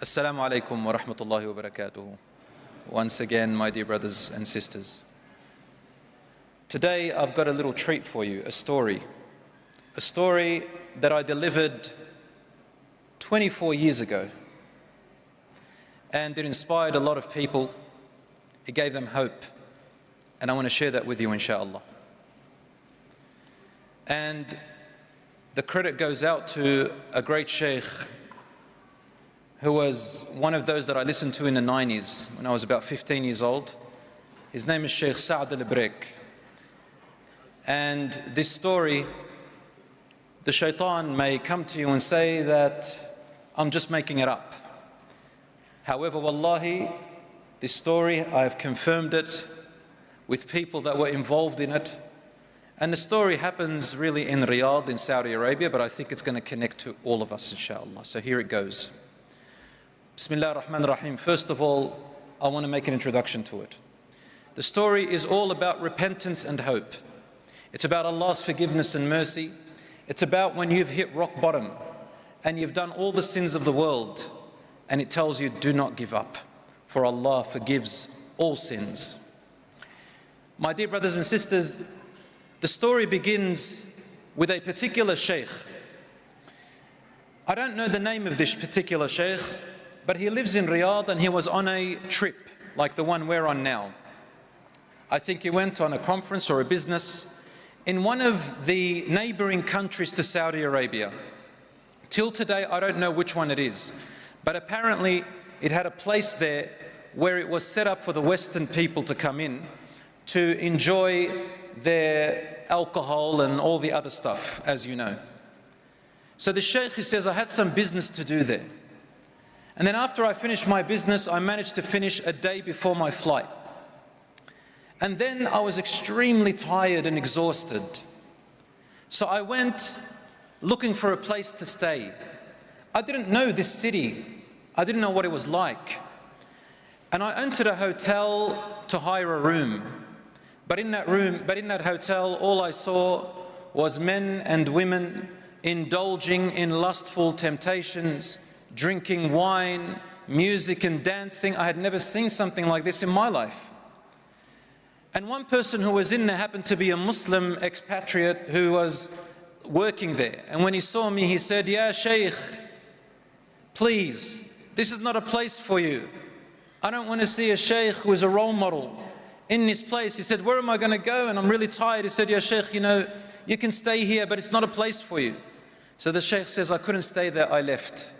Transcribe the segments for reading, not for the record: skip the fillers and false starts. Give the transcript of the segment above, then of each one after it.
Assalamu alaikum wa rahmatullahi wa barakatuhu. Once again, my dear brothers and sisters. Today I've got a little treat for you, a story that I delivered 24 years ago. And it inspired a lot of people. It gave them hope. And I want to share that with you, inshallah. And the credit goes out to a great sheikh who was one of those that I listened to in the 90s when I was about 15 years old. His name is Sheikh Saad al-Break. And this story, the shaitan may come to you and say that I'm just making it up. However, wallahi, this story, I have confirmed it with people that were involved in it. And the story happens really in Riyadh in Saudi Arabia, but I think it's going to connect to all of us, inshallah. So here it goes. Bismillah ar-Rahman ar-Rahim. First of all, I want to make an introduction to it. The story is all about repentance and hope. It's about Allah's forgiveness and mercy. It's about when you've hit rock bottom and you've done all the sins of the world, and it tells you, do not give up, for Allah forgives all sins. My dear brothers and sisters, the story begins with a particular sheikh. I don't know the name of this particular sheikh, but he lives in Riyadh and he was on a trip like the one we're on now. I think he went on a conference or a business in one of the neighboring countries to Saudi Arabia. Till today, I don't know which one it is, but apparently it had a place there where it was set up for the Western people to come in to enjoy their alcohol and all the other stuff, as you know. So the sheikh, he says, I had some business to do there. And then after I finished my business, I managed to finish a day before my flight. And then I was extremely tired and exhausted. So I went looking for a place to stay. I didn't know this city. I didn't know what it was like. And I entered a hotel to hire a room. But in that hotel, all I saw was men and women indulging in lustful temptations, drinking wine, music and dancing. I had never seen something like this in my life. And one person who was in there happened to be a Muslim expatriate who was working there. And when he saw me, he said, "Ya Shaykh, please, this is not a place for you. I don't want to see a Shaykh who is a role model in this place." He said, "Where am I going to go? And I'm really tired." He said, "Ya Shaykh, you know, you can stay here, but it's not a place for you." So the Shaykh says, "I couldn't stay there, I left."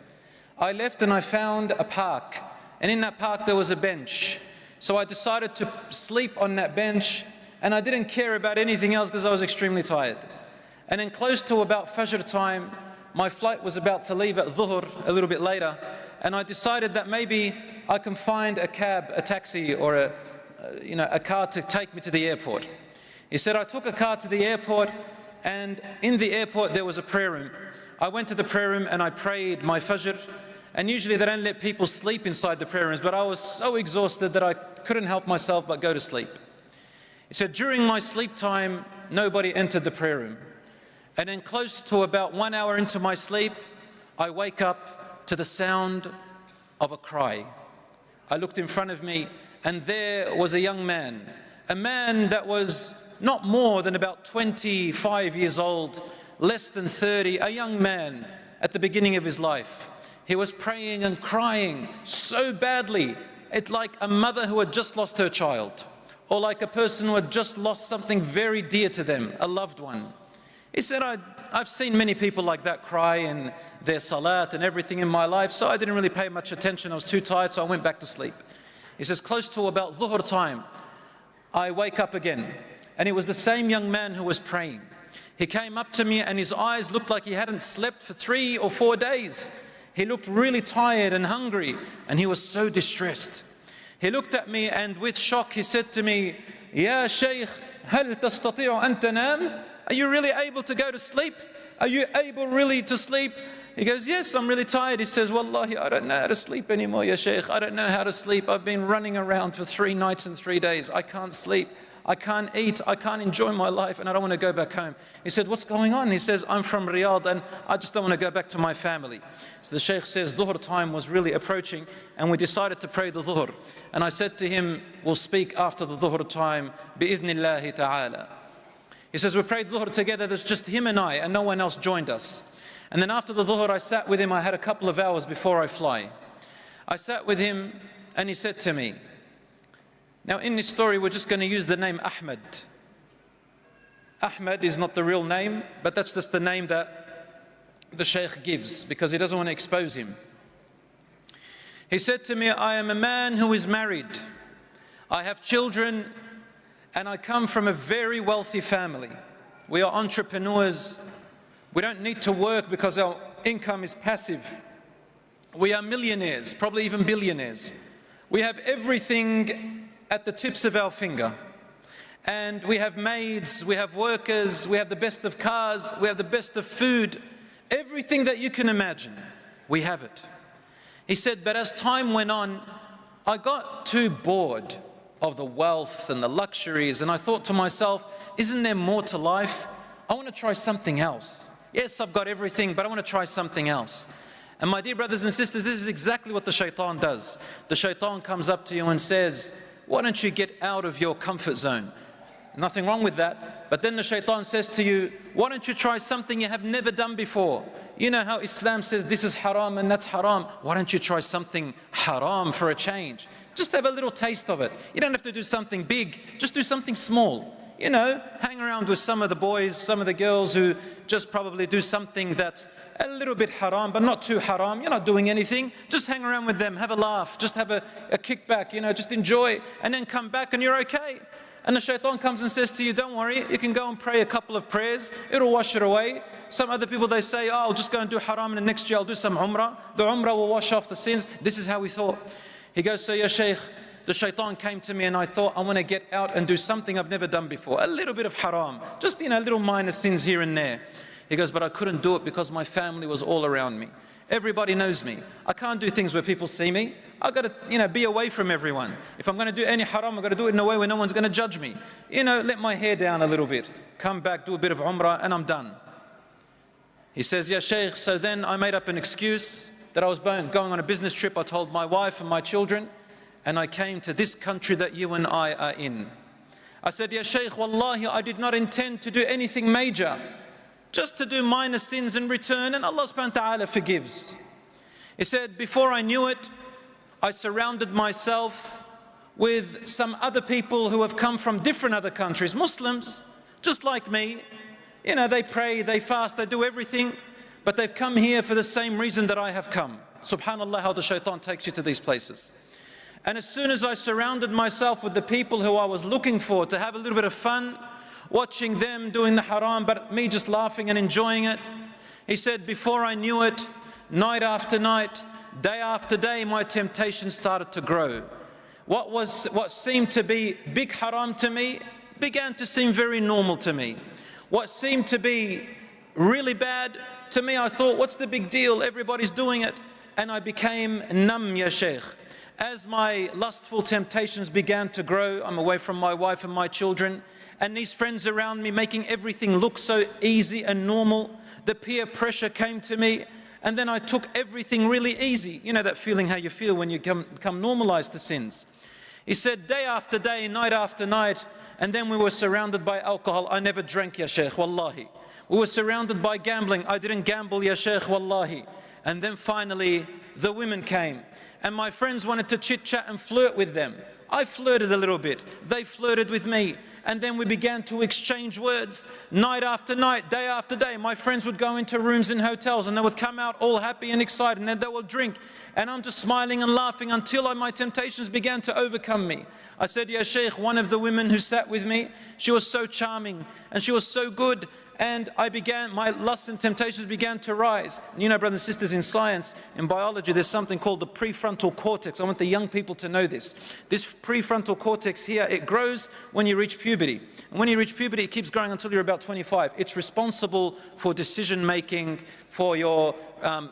I left and I found a park, and in that park there was a bench. So I decided to sleep on that bench, and I didn't care about anything else because I was extremely tired. And then close to about Fajr time, my flight was about to leave at Dhuhr a little bit later, and I decided that maybe I can find a cab, a taxi, or a car to take me to the airport. He said, I took a car to the airport, and in the airport there was a prayer room. I went to the prayer room and I prayed my Fajr. And usually they don't let people sleep inside the prayer rooms, but I was so exhausted that I couldn't help myself but go to sleep. He said, during my sleep time, nobody entered the prayer room. And then close to about 1 hour into my sleep, I wake up to the sound of a cry. I looked in front of me, and there was a young man, a man that was not more than about 25 years old, less than 30, a young man at the beginning of his life. He was praying and crying so badly. It's like a mother who had just lost her child, or like a person who had just lost something very dear to them, a loved one. He said, I've seen many people like that cry in their salat and everything in my life, so I didn't really pay much attention. I was too tired, so I went back to sleep. He says, close to about Dhuhr time, I wake up again, and it was the same young man who was praying. He came up to me, and his eyes looked like he hadn't slept for 3 or 4 days. He looked really tired and hungry, and he was so distressed. He looked at me, and with shock he said to me, "Ya Shaykh, هل تستطيع أن تنام? Are you really able to go to sleep? Are you able really to sleep?" He goes, "Yes, I'm really tired." He says, "Wallahi, I don't know how to sleep anymore, Ya Shaykh. I don't know how to sleep. I've been running around for 3 nights and 3 days. I can't sleep. I can't eat, I can't enjoy my life, and I don't want to go back home. He said, what's going on? He says, I'm from Riyadh and I just don't want to go back to my family. So the Shaykh says, Dhuhr time was really approaching and we decided to pray the Dhuhr. And I said to him, we'll speak after the Dhuhr time, bi'idhnillahi ta'ala. He says, we prayed Dhuhr together, there's just him and I, and no one else joined us. And then after the Dhuhr, I sat with him, I had a couple of hours before I fly. I sat with him and he said to me, now in this story, we're just going to use the name Ahmed. Ahmed is not the real name, but that's just the name that the Shaykh gives because he doesn't want to expose him. He said to me, I am a man who is married. I have children and I come from a very wealthy family. We are entrepreneurs. We don't need to work because our income is passive. We are millionaires, probably even billionaires. We have everything at the tips of our finger. And we have maids, we have workers, we have the best of cars, we have the best of food. Everything that you can imagine, we have it. He said, but as time went on, I got too bored of the wealth and the luxuries, and I thought to myself, isn't there more to life? I want to try something else. Yes, I've got everything, but I want to try something else. And my dear brothers and sisters, this is exactly what the shaitan does. The shaitan comes up to you and says, why don't you get out of your comfort zone? Nothing wrong with that. But then the shaitan says to you, why don't you try something you have never done before? You know how Islam says this is haram and that's haram. Why don't you try something haram for a change? Just have a little taste of it. You don't have to do something big, just do something small. You know, hang around with some of the boys, some of the girls who just probably do something that's a little bit haram, but not too haram. You're not doing anything. Just hang around with them, have a laugh, just have a kickback, you know, just enjoy, and then come back and you're okay. And the shaitan comes and says to you, don't worry, you can go and pray a couple of prayers, it'll wash it away. Some other people, they say, oh, I'll just go and do haram and the next year I'll do some umrah. The umrah will wash off the sins. This is how we thought. He goes, so ya Shaykh, the shaitan came to me and I thought, I want to get out and do something I've never done before. A little bit of haram, just, you know, little minor sins here and there. He goes, but I couldn't do it because my family was all around me. Everybody knows me. I can't do things where people see me. I've got to, you know, be away from everyone. If I'm going to do any haram, I've got to do it in a way where no one's going to judge me. You know, let my hair down a little bit. Come back, do a bit of umrah, and I'm done. He says, yeah, Shaykh, so then I made up an excuse that I was going on a business trip. I told my wife and my children, and I came to this country that you and I are in. I said, yeah, Shaykh, wallahi, I did not intend to do anything major. Just to do minor sins and return, and Allah subhanahu wa ta'ala forgives. He said, before I knew it, I surrounded myself with some other people who have come from different other countries, Muslims, just like me. You know, they pray, they fast, they do everything, but they've come here for the same reason that I have come. Subhanallah, how the shaitan takes you to these places. And as soon as I surrounded myself with the people who I was looking for to have a little bit of fun, watching them doing the haram, but me just laughing and enjoying it. He said, before I knew it, night after night, day after day, my temptation started to grow. What seemed to be big haram to me began to seem very normal to me. What seemed to be really bad to me, I thought, what's the big deal? Everybody's doing it. And I became numb, ya Shaykh. As my lustful temptations began to grow, I'm away from my wife and my children, and these friends around me making everything look so easy and normal. The peer pressure came to me, and then I took everything really easy. You know that feeling how you feel when you become normalized to sins. He said, day after day, night after night, and then we were surrounded by alcohol. I never drank, ya Shaykh, wallahi. We were surrounded by gambling. I didn't gamble, ya Shaykh, wallahi. And then finally, the women came, and my friends wanted to chit-chat and flirt with them. I flirted a little bit. They flirted with me. And then we began to exchange words night after night, day after day. My friends would go into rooms in hotels and they would come out all happy and excited, and then they would drink. And I'm just smiling and laughing until my temptations began to overcome me. I said, ya Shaykh, one of the women who sat with me, she was so charming and she was so good. And my lusts and temptations began to rise. And you know, brothers and sisters, in science, in biology, there's something called the prefrontal cortex. I want the young people to know this. This prefrontal cortex here, it grows when you reach puberty. And when you reach puberty, it keeps growing until you're about 25. It's responsible for decision making, for your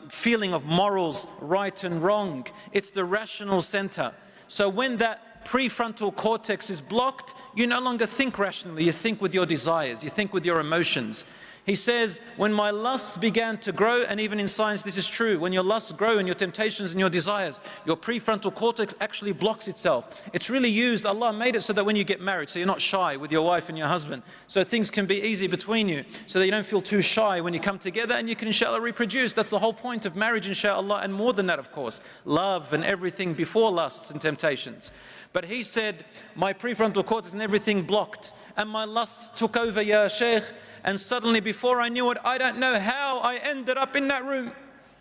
feeling of morals, right and wrong. It's the rational center. So when that prefrontal cortex is blocked, You no longer think rationally, you think with your desires, you think with your emotions. He says, when my lusts began to grow, and even in science this is true, when your lusts grow and your temptations and your desires, your prefrontal cortex actually blocks itself. It's really used, Allah made it so that when you get married, so you're not shy with your wife and your husband, so things can be easy between you, so that you don't feel too shy when you come together, and you can inshallah reproduce. That's the whole point of marriage inshallah, and more than that of course, love and everything before lusts and temptations. But he said, my prefrontal cortex and everything blocked, and my lusts took over, ya Shaykh. And suddenly, before I knew it, I don't know how I ended up in that room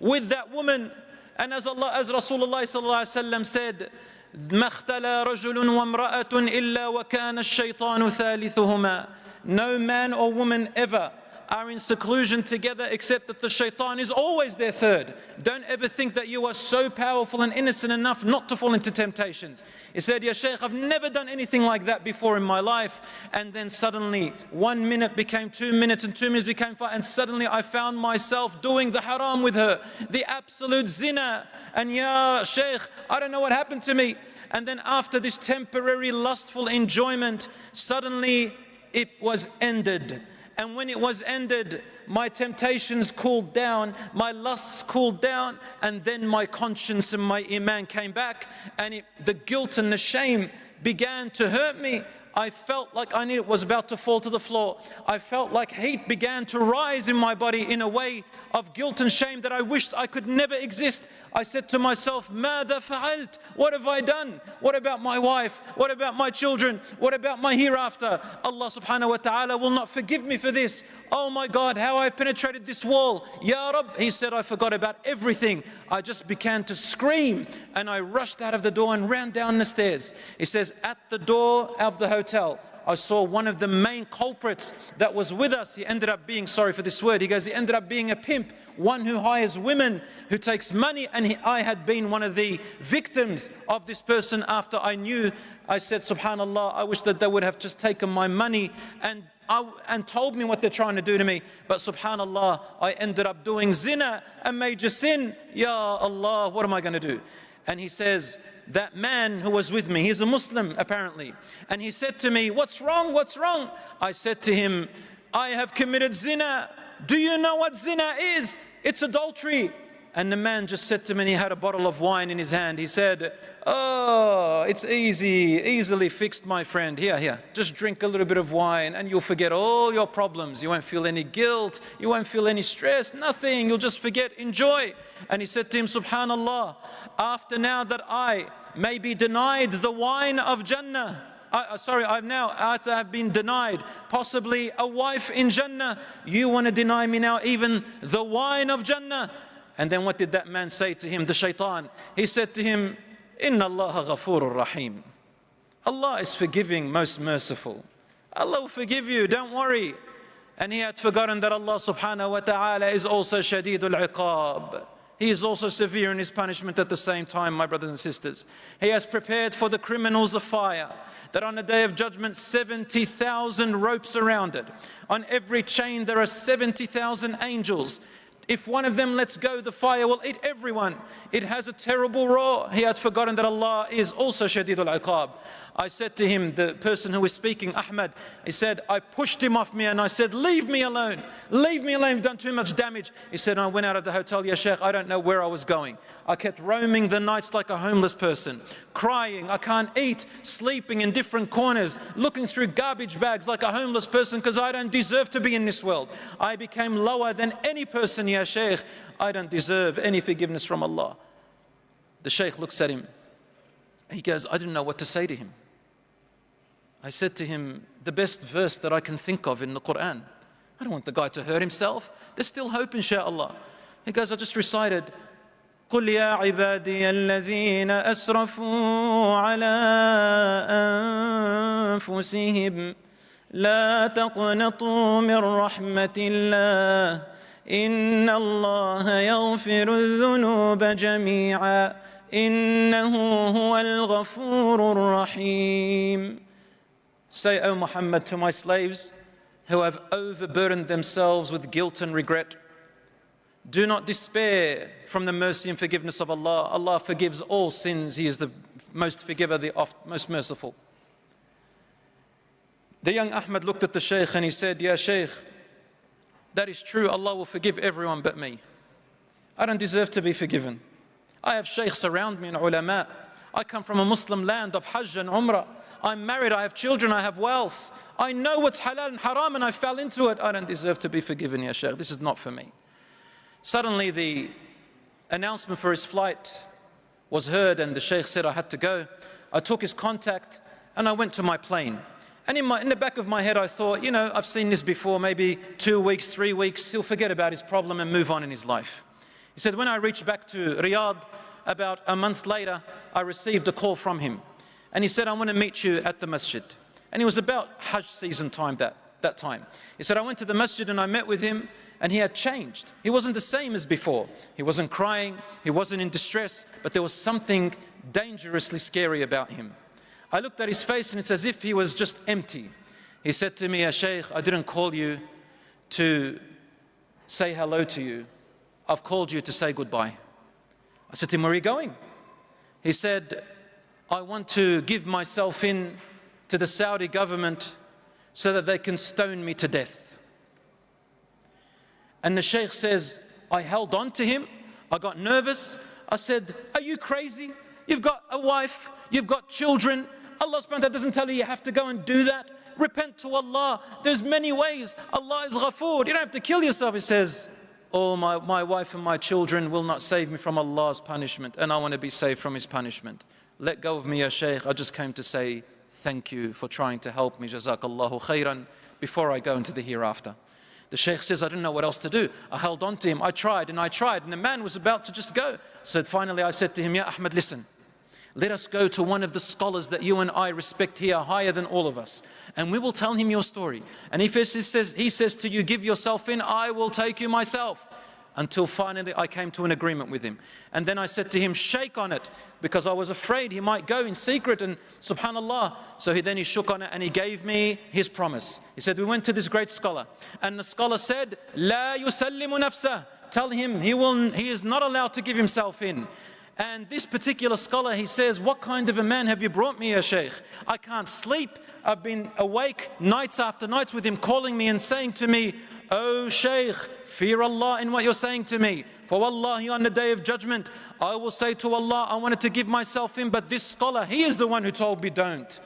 with that woman. And as Rasulullah sallallahu alaihi wasallam said, مَا اخْتَلَى رَجُلٌ وَامْرَأَةٌ إِلَّا وَكَانَ الشَّيْطَانُ ثَالِثُهُمَا. No man or woman ever are in seclusion together except that the shaitan is always their third. Don't ever think that you are so powerful and innocent enough not to fall into temptations. He said, Ya Shaykh, I've never done anything like that before in my life. And then suddenly 1 minute became 2 minutes and 2 minutes became 5. And suddenly I found myself doing the haram with her, the absolute zina. And Ya Shaykh, I don't know what happened to me. And then after this temporary lustful enjoyment, suddenly it was ended. And when it was ended, my temptations cooled down, my lusts cooled down, and then my conscience and my iman came back, and the guilt and the shame began to hurt me. I felt like I was about to fall to the floor. I felt like heat began to rise in my body in a way of guilt and shame that I wished I could never exist. I said to myself, ماذا فعلت? What have I done? What about my wife? What about my children? What about my hereafter? Allah subhanahu wa ta'ala will not forgive me for this. Oh my God, how I've penetrated this wall. Ya Rabb, he said, I forgot about everything. I just began to scream, and I rushed out of the door and ran down the stairs. He says, at the door of the hotel, I saw one of the main culprits that was with us. He ended up being, sorry for this word, he goes, he ended up being a pimp, one who hires women, who takes money, and I had been one of the victims of this person. After I knew, I said, subhanallah, I wish that they would have just taken my money and told me what they're trying to do to me. But subhanallah, I ended up doing zina, a major sin. Ya Allah, what am I going to do? And he says, that man who was with me, he's a Muslim apparently, and he said to me, what's wrong, what's wrong? I said to him, I have committed zina. Do you know what zina is? It's adultery. And the man just said to me, and he had a bottle of wine in his hand. He said, oh, it's easily fixed, my friend. Here, just drink a little bit of wine and you'll forget all your problems. You won't feel any guilt, you won't feel any stress, nothing. You'll just forget, enjoy. And he said to him, subhanallah, after now that I may be denied the wine of Jannah, after I've been denied possibly a wife in Jannah, you want to deny me now even the wine of Jannah? And then what did that man say to him, the shaitan? He said to him, Inna Allah ghafurur rahim. Allah is forgiving, most merciful. Allah will forgive you, don't worry. And he had forgotten that Allah subhanahu wa ta'ala is also shadidul iqab. He is also severe in his punishment at the same time, my brothers and sisters. He has prepared for the criminals a fire, that on the day of judgment 70,000 ropes around it. On every chain there are 70,000 angels. If one of them lets go, the fire will eat everyone. It has a terrible roar. He had forgotten that Allah is also shadidul iqab. I said to him, the person who was speaking, Ahmed, he said, I pushed him off me and I said, leave me alone. Leave me alone, you've done too much damage. He said, I went out of the hotel, Ya Shaykh, I don't know where I was going. I kept roaming the nights like a homeless person, crying, I can't eat, sleeping in different corners, looking through garbage bags like a homeless person because I don't deserve to be in this world. I became lower than any person, Ya Shaykh. I don't deserve any forgiveness from Allah. The Shaykh looks at him. He goes, I didn't know what to say to him. I said to him, the best verse that I can think of in the Quran. I don't want the guy to hurt himself. There's still hope, inshaAllah. He goes, I just recited, قُلْ يَا عِبَادِيَ الَّذِينَ أَسْرَفُوا عَلَىٰ أَنفُسِهِمْ لَا تَقْنَطُوا مِنْ رَحْمَةِ اللَّهِ إِنَّ اللَّهَ يَغْفِرُ الذُّنُوبَ جَمِيعًا إِنَّهُ هُوَ الْغَفُورُ الرَّحِيمُ. Say, O Muhammad, to my slaves who have overburdened themselves with guilt and regret, do not despair from the mercy and forgiveness of Allah. Allah forgives all sins. He is the most forgiver, the most merciful. The young Ahmed looked at the Shaykh and he said, "Ya Shaykh, that is true, Allah will forgive everyone but me. I don't deserve to be forgiven. I have shaykhs around me and ulama. I come from a Muslim land of Hajj and Umrah. I'm married, I have children, I have wealth. I know what's halal and haram and I fell into it. I don't deserve to be forgiven, Ya Shaykh. This is not for me." Suddenly the announcement for his flight was heard and the Shaykh said I had to go. I took his contact and I went to my plane. And in the back of my head I thought, you know, I've seen this before, maybe 2 weeks, 3 weeks, he'll forget about his problem and move on in his life. He said, when I reached back to Riyadh, about a month later, I received a call from him. And he said, "I want to meet you at the masjid." And it was about Hajj season time that time. He said, "I went to the masjid and I met with him and he had changed. He wasn't the same as before. He wasn't crying, he wasn't in distress, but there was something dangerously scary about him. I looked at his face and it's as if he was just empty." He said to me, "Ya Shaykh, I didn't call you to say hello to you. I've called you to say goodbye." I said to him, "Where are you going?" He said, "I want to give myself in to the Saudi government so that they can stone me to death." And the Shaykh says, I held on to him, I got nervous. I said, "Are you crazy? You've got a wife, you've got children. Allah subhanahu wa ta'ala doesn't tell you have to go and do that. Repent to Allah. There's many ways. Allah is Ghafoor. You don't have to kill yourself." He says, "Oh, my wife and my children will not save me from Allah's punishment, and I want to be saved from His punishment. Let go of me, Ya Shaykh. I just came to say thank you for trying to help me. Jazakallahu khairan," before I go into the hereafter. The Shaykh says, "I didn't know what else to do. I held on to him. I tried, and the man was about to just go. So finally I said to him, 'Ya Ahmed, listen. Let us go to one of the scholars that you and I respect here higher than all of us, and we will tell him your story. And if he says to you, give yourself in, I will take you myself.' Until finally I came to an agreement with him. And then I said to him, 'Shake on it,' because I was afraid he might go in secret, and subhanallah. So he shook on it and he gave me his promise. He said, we went to this great scholar, and the scholar said, 'La yusallimu nafsah.' Tell him he is not allowed to give himself in. And this particular scholar, he says, 'What kind of a man have you brought me, Ya Shaykh? I can't sleep. I've been awake nights after nights with him calling me and saying to me, "Oh Shaykh, fear Allah in what you're saying to me. For wallahi, on the day of judgment, I will say to Allah, I wanted to give myself in, but this scholar, he is the one who told me don't.'"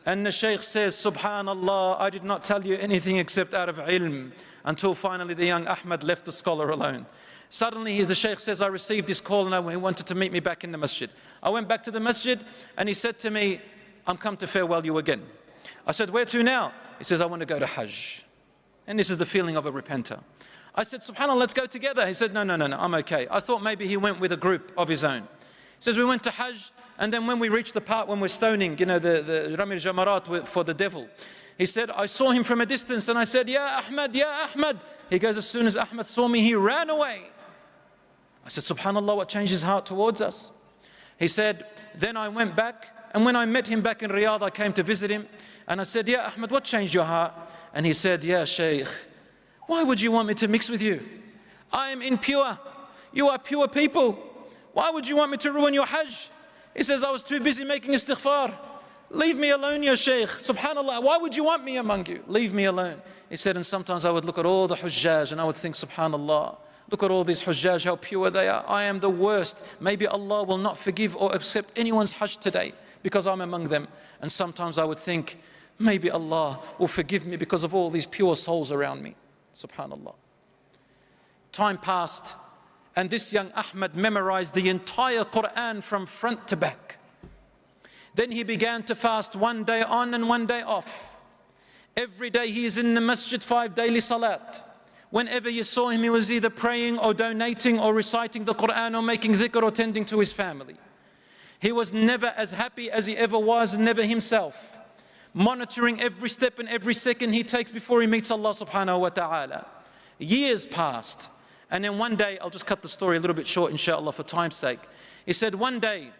And the Shaykh says, "Subhanallah, I did not tell you anything except out of ilm," until finally the young Ahmed left the scholar alone. Suddenly the Shaykh says, I received this call and he wanted to meet me back in the masjid. I went back to the masjid and he said to me, "I'm come to farewell you again." I said, "Where to now?" He says, "I want to go to Hajj." And this is the feeling of a repenter. I said, "Subhanallah, let's go together." He said, No, I'm okay." I thought maybe he went with a group of his own. He says, "We went to Hajj, and then when we reached the part when we're stoning, you know, the Ramil Jamarat for the devil, he said, I saw him from a distance and I said, 'Ya Ahmed, Ya Ahmed.' He goes, as soon as Ahmed saw me, he ran away." I said, "Subhanallah, what changed his heart towards us?" He said, "Then I went back, and when I met him back in Riyadh, I came to visit him, and I said, 'Ya Ahmed, what changed your heart?' And he said, 'Ya Shaykh, why would you want me to mix with you? I am impure. You are pure people. Why would you want me to ruin your Hajj?' He says, 'I was too busy making istighfar. Leave me alone, Ya Shaykh. Subhanallah, why would you want me among you? Leave me alone.' He said, and sometimes I would look at all the Hujjaj and I would think, Subhanallah, look at all these Hujjaj, how pure they are. I am the worst. Maybe Allah will not forgive or accept anyone's Hajj today because I'm among them.' And sometimes I would think, maybe Allah will forgive me because of all these pure souls around me." Subhanallah. Time passed, and this young Ahmed memorized the entire Quran from front to back. Then he began to fast one day on and one day off. Every day he is in the masjid, 5 daily salat. Whenever you saw him, he was either praying or donating or reciting the Quran or making dhikr or tending to his family. He was never as happy as he ever was, never himself, monitoring every step and every second he takes before he meets Allah subhanahu wa ta'ala. Years passed, and then one day, I'll just cut the story a little bit short inshallah for time's sake. He said, one day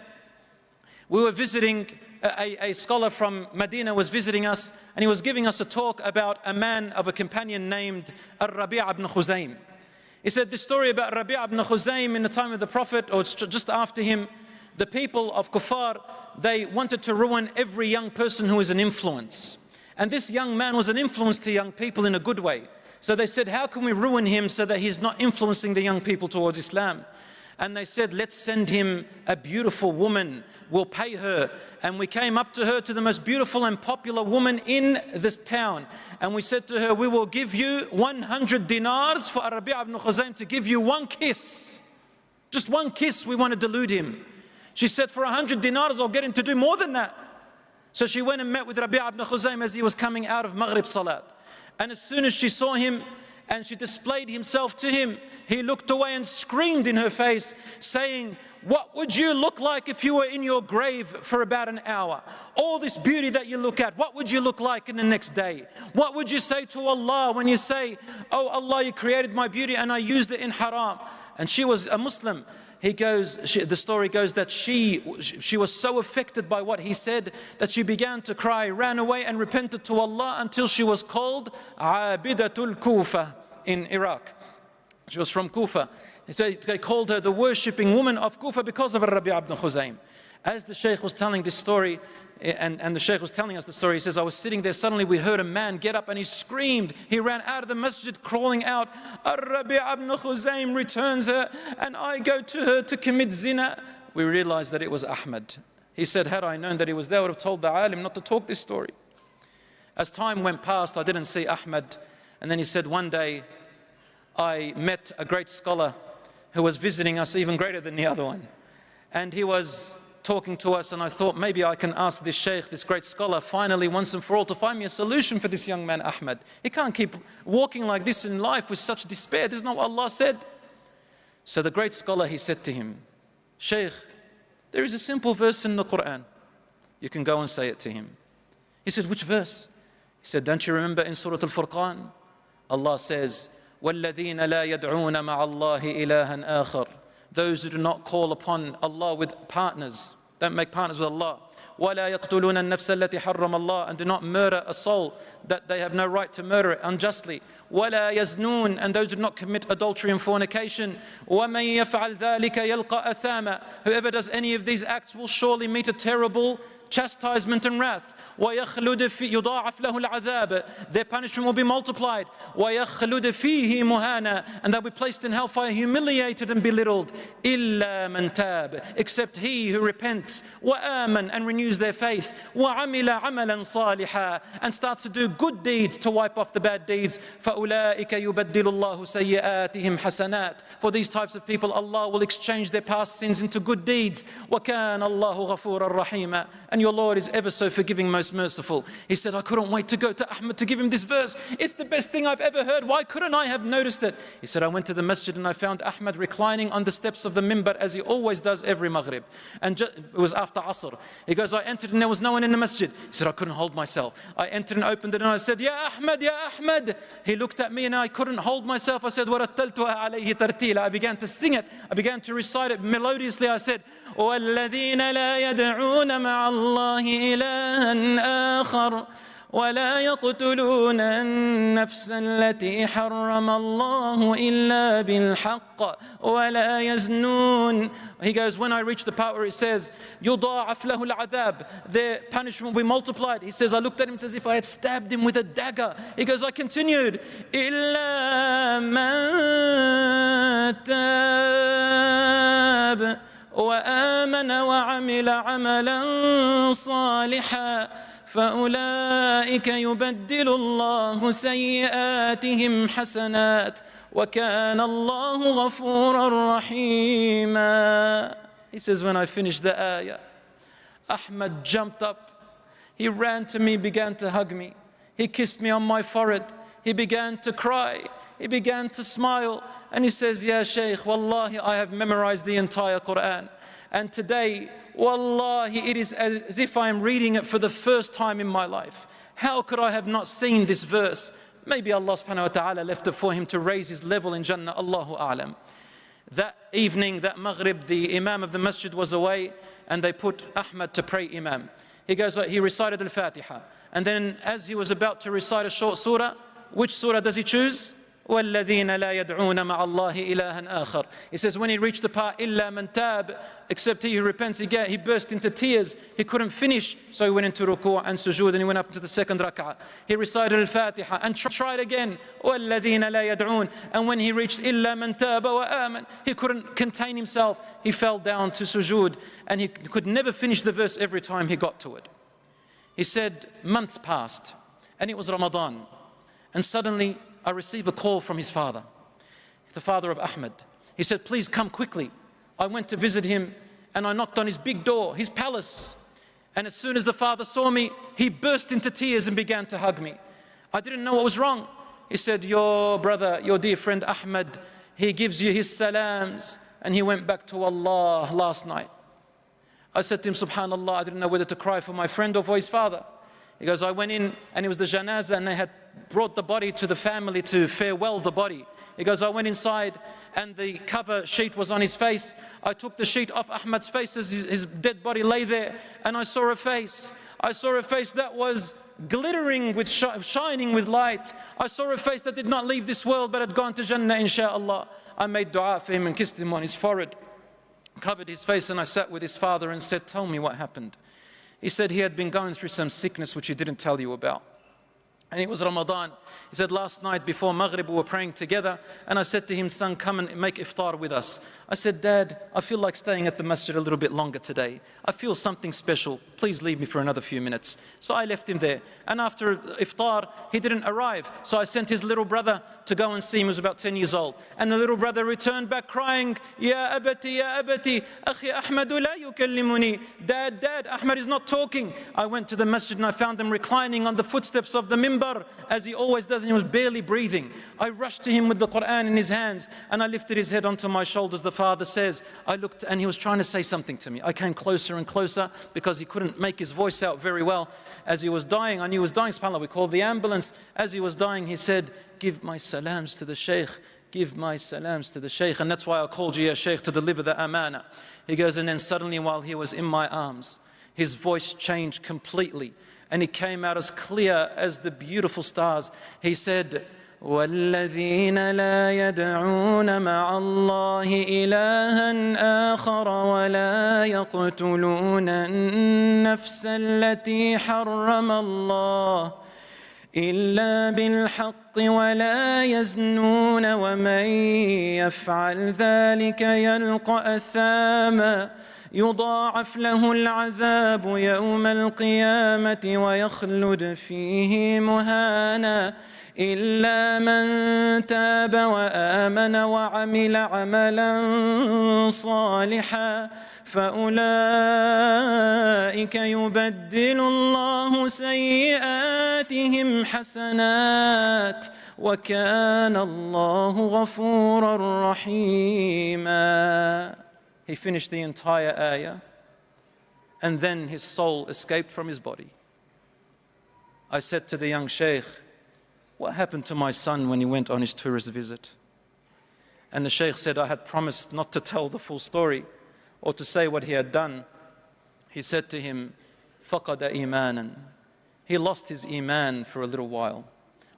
we were visiting, a scholar from Medina was visiting us, and he was giving us a talk about a man of a companion named Rabi' ibn Khuzaym. He said the story about Rabi' ibn Khuzaym in the time of the Prophet, or just after him, the people of Kuffar, they wanted to ruin every young person who is an influence. And this young man was an influence to young people in a good way. So they said, how can we ruin him so that he's not influencing the young people towards Islam? And they said, let's send him a beautiful woman, we'll pay her. And we came up to her, to the most beautiful and popular woman in this town. And we said to her, we will give you 100 dinars for Rabi' ibn Khuzaym to give you one kiss. Just one kiss, we want to delude him. She said, for 100 dinars, I'll get him to do more than that. So she went and met with Rabi' ibn Khuzaym as he was coming out of Maghrib Salat. And as soon as she saw him, and she displayed himself to him, he looked away and screamed in her face, saying, what would you look like if you were in your grave for about an hour? All this beauty that you look at, what would you look like in the next day? What would you say to Allah when you say, oh Allah, you created my beauty and I used it in haram? And she was a Muslim. The story goes that she was so affected by what he said that she began to cry, ran away and repented to Allah until she was called Abidatul Kufa in Iraq. She was from Kufa. They called her the worshipping woman of Kufa because of Rabi' ibn Khuzaym. As the Shaykh was telling this story, and the Shaykh was telling us the story, he says, I was sitting there, suddenly we heard a man get up and he screamed. He ran out of the masjid crawling out, Rabi' ibn Khuzaym returns her and I go to her to commit zina. We realized that it was Ahmed. He said, had I known that he was there, I would have told the alim not to talk this story. As time went past, I didn't see Ahmed. And then he said, one day I met a great scholar who was visiting us, even greater than the other one. And he was talking to us, and I thought maybe I can ask this Shaykh, this great scholar, finally once and for all to find me a solution for this young man Ahmed. He can't keep walking like this in life with such despair. This is not what Allah said. So the great scholar, he said to him, Shaykh, there is a simple verse in the Quran. You can go and say it to him. He said, which verse? He said, don't you remember in Surah Al-Furqan? Allah says, وَالَّذِينَ لَا يَدْعُونَ مَعَ اللَّهِ إِلَهًا آخَرَ. Those who do not call upon Allah with partners, don't make partners with Allah. وَلَا يَقْتُلُونَ النَّفْسَ الَّتِي حَرَّمَ اللَّهُ. And do not murder a soul that they have no right to murder it unjustly. وَلَا يَزْنُونَ. And those who do not commit adultery and fornication. وَمَنْ يَفْعَلْ ذَلِكَ يَلْقَى أَثَامًا. Whoever does any of these acts will surely meet a terrible chastisement and wrath. وَيَخْلُدْ يُضَاعَفْ لَهُ الْعَذَابِ. Their punishment will be multiplied. وَيَخْلُدْ فِيهِ مُهَانًا. And they'll be placed in hellfire, humiliated and belittled. إِلَّا مَنْ تَابَ. Except he who repents, وَآمَنْ, and renews their faith, وَعَمِلَ عَمَلًا صَالِحًا, and starts to do good deeds to wipe off the bad deeds. فَأُولَٰئِكَ يُبَدِّلُ اللَّهُ سَيِّئَاتِهِمْ حَسَنَاتٍ. For these types of people, Allah will exchange their past sins into good deeds. وَكَانَ اللَّهُ غَفُورًا رَحِيمًا. And your Lord is ever so forgiving, most merciful. He said, I couldn't wait to go to Ahmed to give him this verse. It's the best thing I've ever heard. Why couldn't I have noticed it? He said, I went to the masjid and I found Ahmed reclining on the steps of the mimbar as he always does every Maghrib. And it was after Asr. He goes, I entered and there was no one in the masjid. He said, I couldn't hold myself. I entered and opened it and I said, Ya Ahmed, Ya Ahmed. He looked at me and I couldn't hold myself. I said, وَرَتَّلْتُهَا عَلَيْهِ تَرْتِيلًا. I began to sing it. I began to recite it melodiously. I said, وَالَّذِينَ لَا يَدْعُونَ مَعَ اللَّهِ إِلَهًا آخَرَ ولا يقتلون النفس التي حرم الله إلا بالحق ولا يزنون. He goes, when I reach the part where it says يضاعف له العذاب, their punishment will be multiplied. He says, I looked at him as if I had stabbed him with a dagger. He goes, I continued, إلا من تاب وآمن وعمل عملا صالحا فأولئك يبدل الله سيئاتهم حسنات وكان الله غفورا رحيما. He says, when I finished the ayah, Ahmed jumped up. He ran to me, began to hug me. He kissed me on my forehead. He began to cry. He began to smile. And he says, Ya Shaykh, wallahi, I have memorized the entire Quran. And today, wallahi, it is as if I am reading it for the first time in my life. How could I have not seen this verse? Maybe Allah subhanahu wa ta'ala left it for him to raise his level in Jannah, Allahu a'lam. That evening, that Maghrib, the Imam of the masjid was away and they put Ahmed to pray Imam. He goes, he recited Al-Fatiha. And then as he was about to recite a short surah, which surah does he choose? وَالَّذِينَ لَا يَدْعُونَ مَعَ اللَّهِ إِلَهًا آخَرَ. He says when he reached the part, إِلَّا مَنْ تَابَ, except he who repents, he burst into tears. He couldn't finish, so he went into ruku' and sujood, and he went up to the second rak'ah. He recited al-Fatiha and tried again. وَالَّذِينَ لَا يَدْعُونَ. And when he reached إِلَّا مَنْ تَابَ وَآمَنَ, he couldn't contain himself. He fell down to sujood, and he could never finish the verse every time he got to it. He said months passed, and it was Ramadan, and suddenly I received a call from his father, the father of Ahmed. He said, please come quickly. I went to visit him and I knocked on his big door, his palace. And as soon as the father saw me, he burst into tears and began to hug me. I didn't know what was wrong. He said, your brother, your dear friend Ahmed, he gives you his salams and he went back to Allah last night. I said to him, subhanallah, I didn't know whether to cry for my friend or for his father. He goes, I went in and it was the janazah and they had brought the body to the family to farewell the body. He goes, I went inside and the cover sheet was on his face. I took the sheet off Ahmad's face as his dead body lay there, and I saw a face. I saw a face that was glittering with shining with light. I saw a face that did not leave this world but had gone to Jannah, inshaAllah. I made dua for him and kissed him on his forehead, covered his face, and I sat with his father and said, tell me what happened. He said he had been going through some sickness which he didn't tell you about. And it was Ramadan. He said, last night before Maghrib we were praying together, and I said to him, son, come and make iftar with us. I said, Dad, I feel like staying at the masjid a little bit longer today. I feel something special. Please leave me for another few minutes. So I left him there. And after iftar, he didn't arrive. So I sent his little brother to go and see him. He was about 10 years old. And the little brother returned back crying, Ya abati, akhi Ahmadu la yukallimuni. Dad, Ahmed is not talking. I went to the masjid and I found him reclining on the footsteps of the mimbar, as he always does, and he was barely breathing. I rushed to him with the Quran in his hands, and I lifted his head onto my shoulders, the father says. I looked, and he was trying to say something to me. I came closer and closer because he couldn't make his voice out very well. As he was dying, I knew he was dying, subhanAllah, we called the ambulance. As he was dying, he said, give my salams to the Shaykh. Give my salams to the Shaykh. And that's why I called you, Ya Shaykh, to deliver the amana. He goes, and then suddenly while he was in my arms, his voice changed completely. And he came out as clear as the beautiful stars. He said, وَالَّذِينَ لَا يَدْعُونَ مَعَ اللَّهِ إِلَهًا آخَرَ وَلَا يَقْتُلُونَ النَّفْسَ الَّتِي حَرَّمَ اللَّهُ إِلَّا بِالْحَقِّ وَلَا يَزْنُونَ وَمَنْ يَفْعَلْ ذَلِكَ يَلْقَ أَثَامًا يضاعف له العذاب يوم القيامة ويخلد فيه مهانا إلا من تاب وآمن وعمل عملا صالحا فأولئك يبدل الله سيئاتهم حسنات وكان الله غفورا رحيما. He finished the entire ayah, and then his soul escaped from his body. I said to the young Shaykh, what happened to my son when he went on his tourist visit? And the Shaykh said, I had promised not to tell the full story or to say what he had done. He said to him, فَقَدَ إِيمَانًا. He lost his iman for a little while.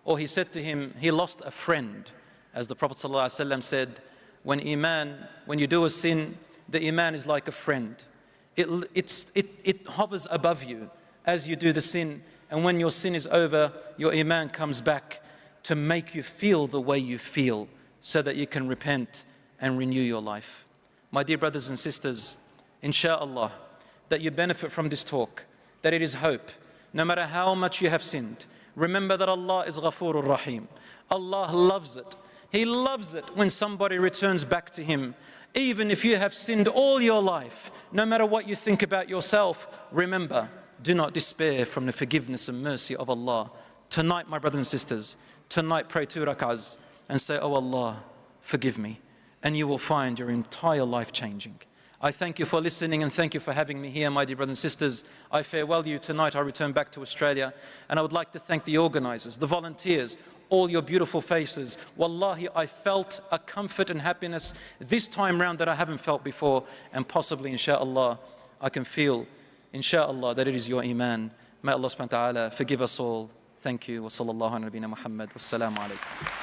Or he said to him, he lost a friend. As the Prophet ﷺ said, when you do a sin, the iman is like a friend. It hovers above you as you do the sin, and when your sin is over, your iman comes back to make you feel the way you feel so that you can repent and renew your life. My dear brothers and sisters, insha'Allah, that you benefit from this talk, that it is hope. No matter how much you have sinned, remember that Allah is Ghafurur Rahim. Allah loves it. He loves it when somebody returns back to Him. Even if you have sinned all your life, no matter what you think about yourself, remember, do not despair from the forgiveness and mercy of Allah. Tonight, my brothers and sisters, tonight pray 2 rak'ahs and say, oh Allah, forgive me. And you will find your entire life changing. I thank you for listening and thank you for having me here, my dear brothers and sisters. I farewell you tonight. I return back to Australia. And I would like to thank the organizers, the volunteers, all your beautiful faces. Wallahi, I felt a comfort and happiness this time round that I haven't felt before. And possibly, insha'Allah, I can feel, insha'Allah, that it is your iman. May Allah subhanahu wa ta'ala forgive us all. Thank you. Wa sallallahu ala nabina Muhammad. Wassalamu alaikum.